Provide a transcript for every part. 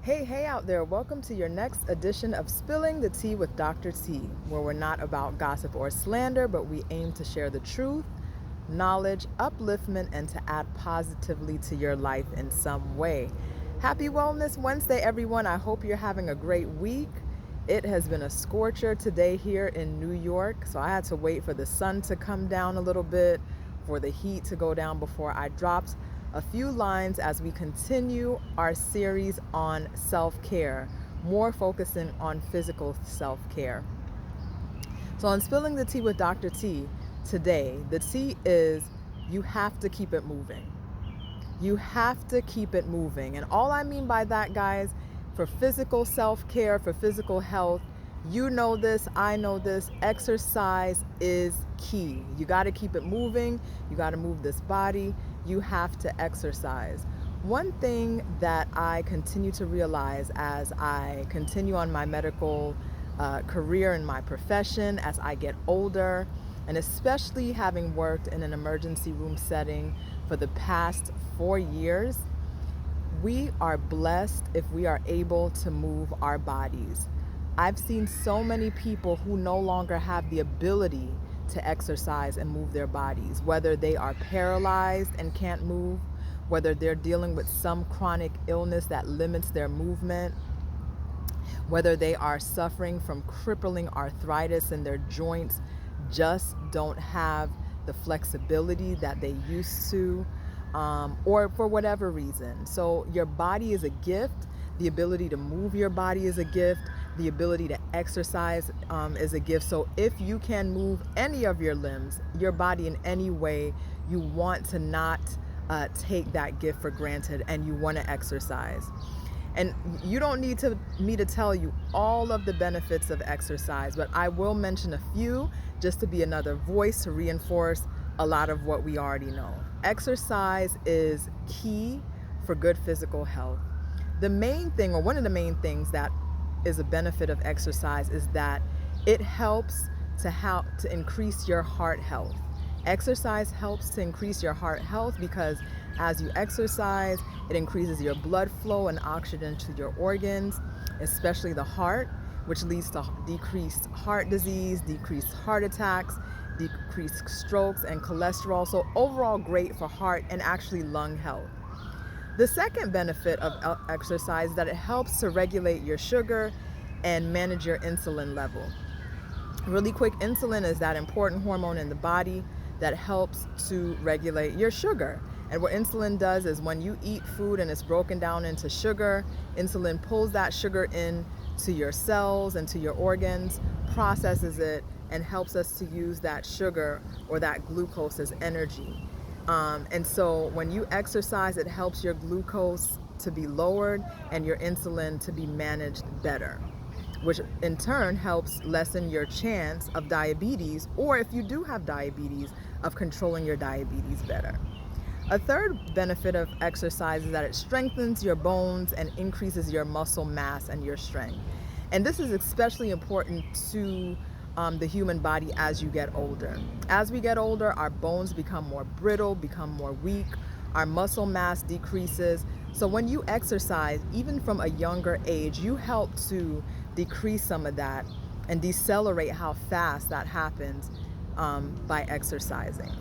Hey out there. Welcome to your next edition of Spilling the Tea with Dr. T, where we're not about gossip or slander, but we aim to share the truth, knowledge, upliftment, and to add positively to your life in some way. Happy Wellness Wednesday, everyone. I hope you're having a great week. It has been a scorcher today here in New York, so I had to wait for the sun to come down a little bit, for the heat to go down before I dropped a few lines as we continue our series on self-care, more focusing on physical self-care. So on Spilling the Tea with Dr. T, today, the tea is you have to keep it moving. You have to keep it moving. And all I mean by that, guys, for physical self-care, for physical health, you know this, I know this, exercise is key. You got to keep it moving. You got to move this body. You have to exercise. One thing that I continue to realize as I continue on my medical career and my profession, as I get older, and especially having worked in an emergency room setting for the past 4 years, we are blessed if we are able to move our bodies. I've seen so many people who no longer have the ability to exercise and move their bodies, whether they are paralyzed and can't move, whether they're dealing with some chronic illness that limits their movement, whether they are suffering from crippling arthritis and their joints just don't have the flexibility that they used to, or for whatever reason. So your body is a gift. The ability to move your body is a gift. The ability to exercise is a gift. So if you can move any of your limbs, your body in any way, you want to not take that gift for granted, and you want to exercise. And you don't need me to tell you all of the benefits of exercise, but I will mention a few just to be another voice to reinforce a lot of what we already know. Exercise is key for good physical health. The main thing, or one of the main things that is a benefit of exercise, is that it helps to increase your heart health. Exercise helps to increase your heart health because as you exercise, it increases your blood flow and oxygen to your organs, especially the heart, which leads to decreased heart disease, decreased heart attacks, decreased strokes and cholesterol. So overall great for heart and actually lung health. The second benefit of exercise is that it helps to regulate your sugar and manage your insulin level. Really quick, insulin is that important hormone in the body that helps to regulate your sugar. And what insulin does is when you eat food and it's broken down into sugar, insulin pulls that sugar in to your cells and to your organs, processes it, and helps us to use that sugar or that glucose as energy. And so when you exercise, it helps your glucose to be lowered and your insulin to be managed better, which in turn helps lessen your chance of diabetes, or if you do have diabetes, of controlling your diabetes better. A third benefit of exercise is that it strengthens your bones and increases your muscle mass and your strength. And this is especially important to the human body as you get older. As we get older, our bones become more brittle, become more weak, our muscle mass decreases. So when you exercise, even from a younger age, you help to decrease some of that and decelerate how fast that happens by exercising.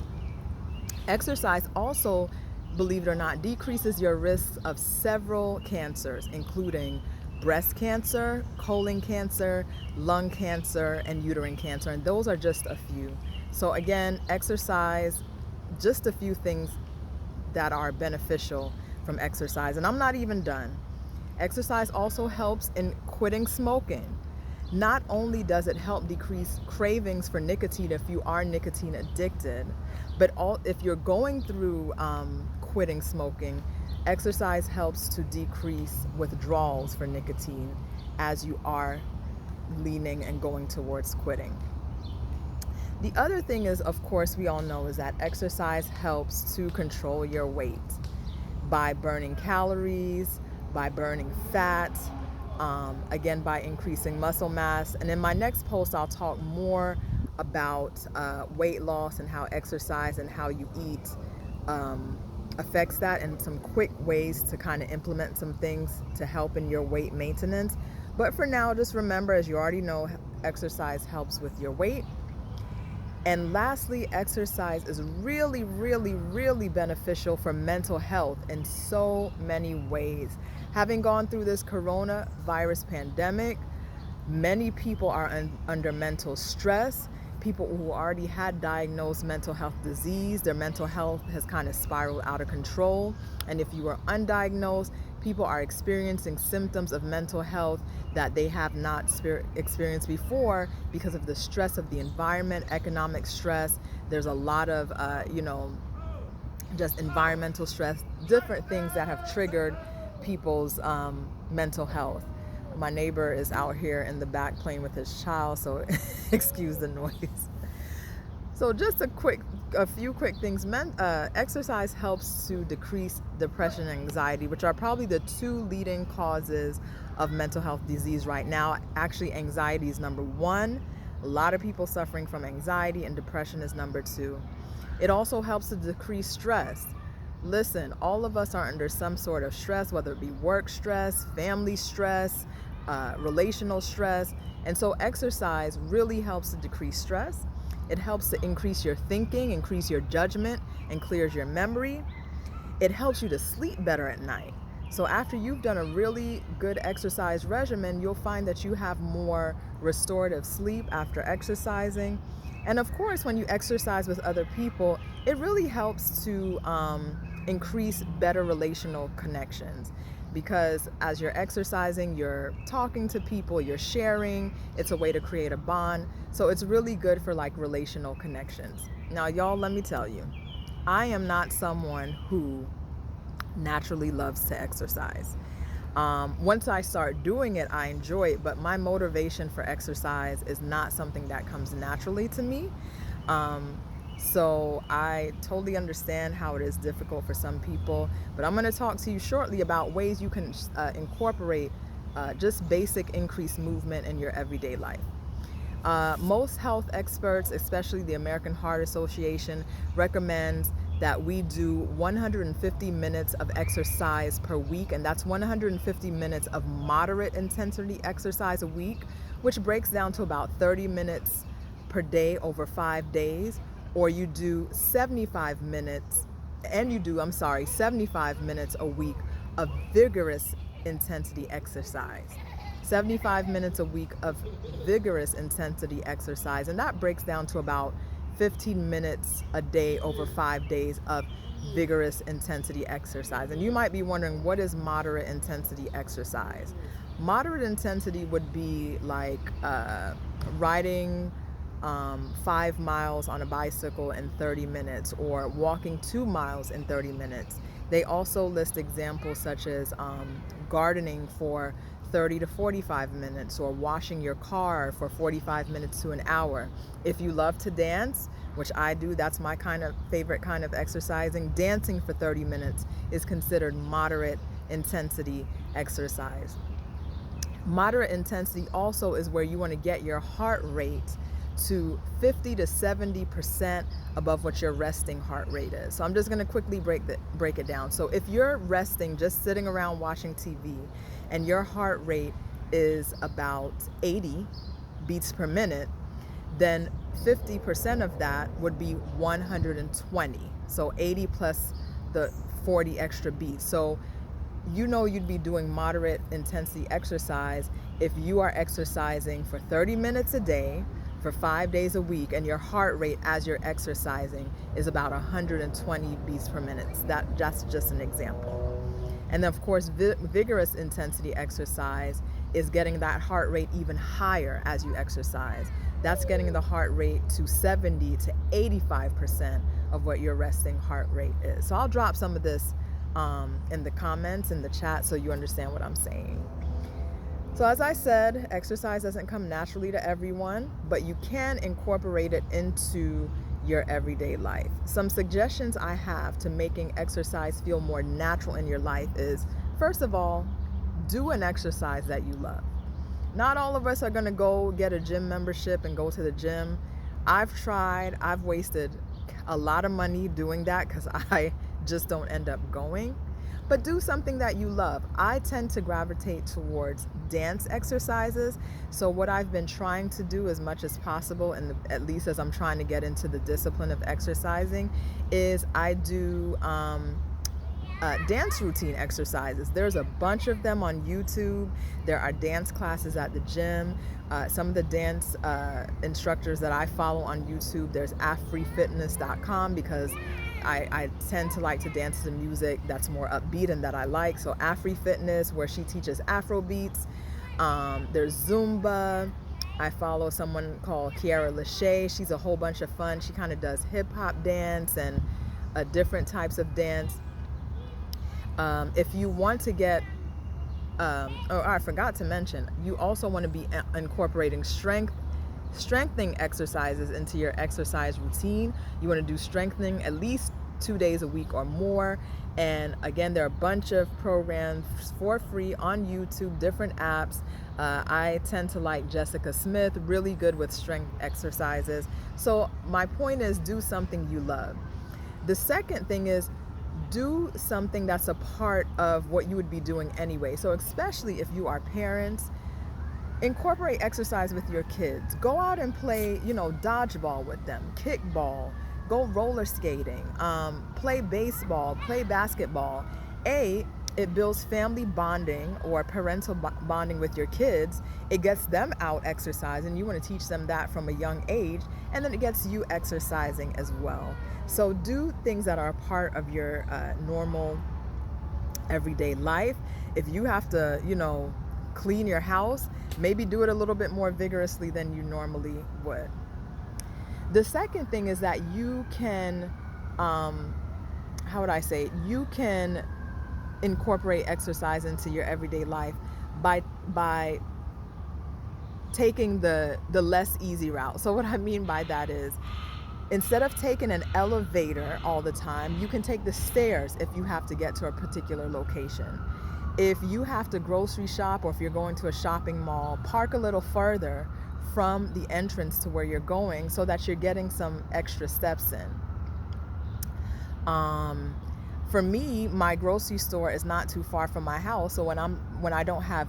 Exercise also, believe it or not, decreases your risk of several cancers, including breast cancer, colon cancer, lung cancer, and uterine cancer. And those are just a few. So again, exercise, just a few things that are beneficial from exercise. And I'm not even done. Exercise also helps in quitting smoking. Not only does it help decrease cravings for nicotine if you are nicotine addicted, but if you're going through quitting smoking, exercise helps to decrease withdrawals for nicotine as you are leaning and going towards quitting. The other thing is, of course, we all know is that exercise helps to control your weight by burning calories, by burning fat, again, by increasing muscle mass. And in my next post, I'll talk more about weight loss and how exercise and how you eat affects that and some quick ways to kind of implement some things to help in your weight maintenance. But for now, just remember, as you already know, exercise helps with your weight. And lastly, exercise is really, really, really beneficial for mental health in so many ways. Having gone through this coronavirus pandemic, many people are under mental stress. People who already had diagnosed mental health disease, their mental health has kind of spiraled out of control. And if you are undiagnosed, people are experiencing symptoms of mental health that they have not experienced before because of the stress of the environment, economic stress. There's a lot of, just environmental stress, different things that have triggered people's mental health. My neighbor is out here in the back playing with his child, so excuse the noise. So just a few quick things. Exercise helps to decrease depression and anxiety, which are probably the two leading causes of mental health disease right now. Actually, anxiety is number one. A lot of people suffering from anxiety, and depression is number two. It also helps to decrease stress. Listen, all of us are under some sort of stress, whether it be work stress, family stress, relational stress. And so exercise really helps to decrease stress. It helps to increase your thinking, increase your judgment, and clears your memory. It helps you to sleep better at night. So after you've done a really good exercise regimen, you'll find that you have more restorative sleep after exercising. And of course, when you exercise with other people, it really helps to increase better relational connections, because as you're exercising, you're talking to people, you're sharing. It's a way to create a bond. So it's really good for like relational connections. Now, y'all, let me tell you, I am not someone who naturally loves to exercise. Once I start doing it, I enjoy it, but my motivation for exercise is not something that comes naturally to me. So I totally understand how it is difficult for some people, but I'm going to talk to you shortly about ways you can incorporate just basic increased movement in your everyday life. Most health experts, especially the American Heart Association, recommends that we do 150 minutes of exercise per week, and that's 150 minutes of moderate intensity exercise a week, which breaks down to about 30 minutes per day over 5 days. Or you do 75 minutes a week of vigorous intensity exercise. 75 minutes a week of vigorous intensity exercise, and that breaks down to about 15 minutes a day over 5 days of vigorous intensity exercise. And you might be wondering, what is moderate intensity exercise? Moderate intensity would be like riding 5 miles on a bicycle in 30 minutes, or walking 2 miles in 30 minutes. They also list examples such as gardening for 30 to 45 minutes, or washing your car for 45 minutes to an hour. If you love to dance, which I do, that's my favorite kind of exercising. Dancing for 30 minutes is considered moderate intensity exercise. Moderate intensity also is where you want to get your heart rate to 50 to 70% above what your resting heart rate is. So I'm just going to quickly break it down. So if you're resting, just sitting around watching TV, and your heart rate is about 80 beats per minute, then 50% of that would be 120. So 80 plus the 40 extra beats. So you'd be doing moderate intensity exercise if you are exercising for 30 minutes a day for 5 days a week, and your heart rate as you're exercising is about 120 beats per minute. That's just an example. And then of course, vigorous intensity exercise is getting that heart rate even higher as you exercise. That's getting the heart rate to 70 to 85% of what your resting heart rate is. So I'll drop some of this in the comments, in the chat, so you understand what I'm saying. So as I said, exercise doesn't come naturally to everyone, but you can incorporate it into your everyday life. Some suggestions I have to making exercise feel more natural in your life is, first of all, do an exercise that you love. Not all of us are going to go get a gym membership and go to the gym. I've wasted a lot of money doing that because I just don't end up going. But do something that you love. I tend to gravitate towards dance exercises. So what I've been trying to do as much as possible, and at least as I'm trying to get into the discipline of exercising, is I do dance routine exercises. There's a bunch of them on YouTube. There are dance classes at the gym. Some of the dance instructors that I follow on YouTube, there's Afrifitness.com, because I tend to like to dance to music that's more upbeat and that I like. So Afrifitness, where she teaches Afro beats. There's Zumba. I follow someone called Keira Lashae. She's a whole bunch of fun. She kind of does hip hop dance and different types of dance. If you want to get, I forgot to mention, you also want to be incorporating strengthening exercises into your exercise routine. You want to do strengthening at least 2 days a week or more. And again, there are a bunch of programs for free on YouTube, different apps. I tend to like Jessica Smith, really good with strength exercises. So my point is, do something you love. The second thing is, do something that's a part of what you would be doing anyway. So especially if you are parents, incorporate exercise with your kids. Go out and play, dodgeball with them, kickball, go roller skating, play baseball, play basketball. It builds family bonding or parental bonding with your kids. It gets them out exercising. You want to teach them that from a young age, and then it gets you exercising as well. So do things that are a part of your normal everyday life. If you have to, clean your house, maybe do it a little bit more vigorously than you normally would. The second thing is that you can, you can incorporate exercise into your everyday life by taking the less easy route. So what I mean by that is, instead of taking an elevator all the time, you can take the stairs if you have to get to a particular location. If you have to grocery shop, or if you're going to a shopping mall, park a little further from the entrance to where you're going so that you're getting some extra steps in. For me, my grocery store is not too far from my house. So when I don't have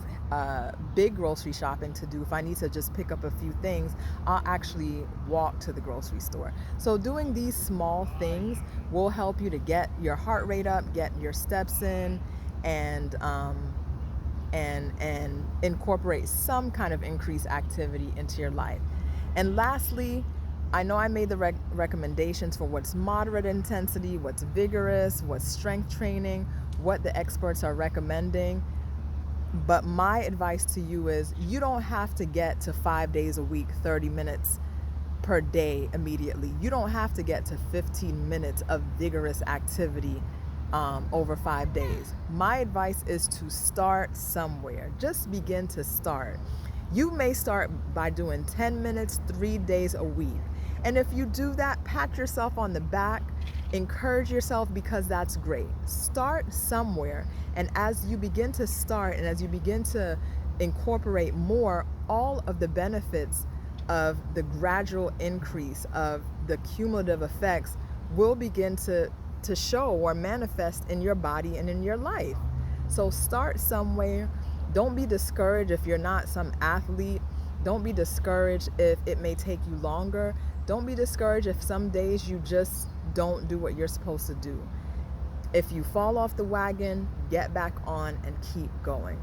big grocery shopping to do, if I need to just pick up a few things, I'll actually walk to the grocery store. So doing these small things will help you to get your heart rate up, get your steps in, and incorporate some kind of increased activity into your life. And lastly, I know I made the recommendations for what's moderate intensity, what's vigorous, what's strength training, what the experts are recommending. But my advice to you is, you don't have to get to 5 days a week, 30 minutes per day immediately. You don't have to get to 15 minutes of vigorous activity over 5 days. My advice is to start somewhere. Just begin to start. You may start by doing 10 minutes, 3 days a week. And if you do that, pat yourself on the back, encourage yourself, because that's great. Start somewhere. And as you begin to start, and as you begin to incorporate more, all of the benefits of the gradual increase of the cumulative effects will begin to show or manifest in your body and in your life. So start somewhere. Don't be discouraged if you're not some athlete. Don't be discouraged if it may take you longer. Don't be discouraged if some days you just don't do what you're supposed to do. If you fall off the wagon, get back on and keep going.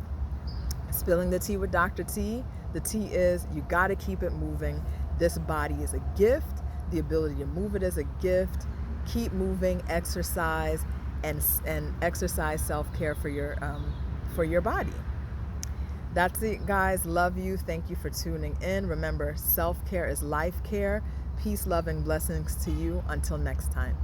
Spilling the tea with Dr. T. The tea is, you got to keep it moving. This body is a gift. The ability to move it is a gift. Keep moving, exercise, and exercise self-care for your body. That's it, guys. Love you. Thank you for tuning in. Remember, self-care is life care. Peace, love, and blessings to you. Until next time.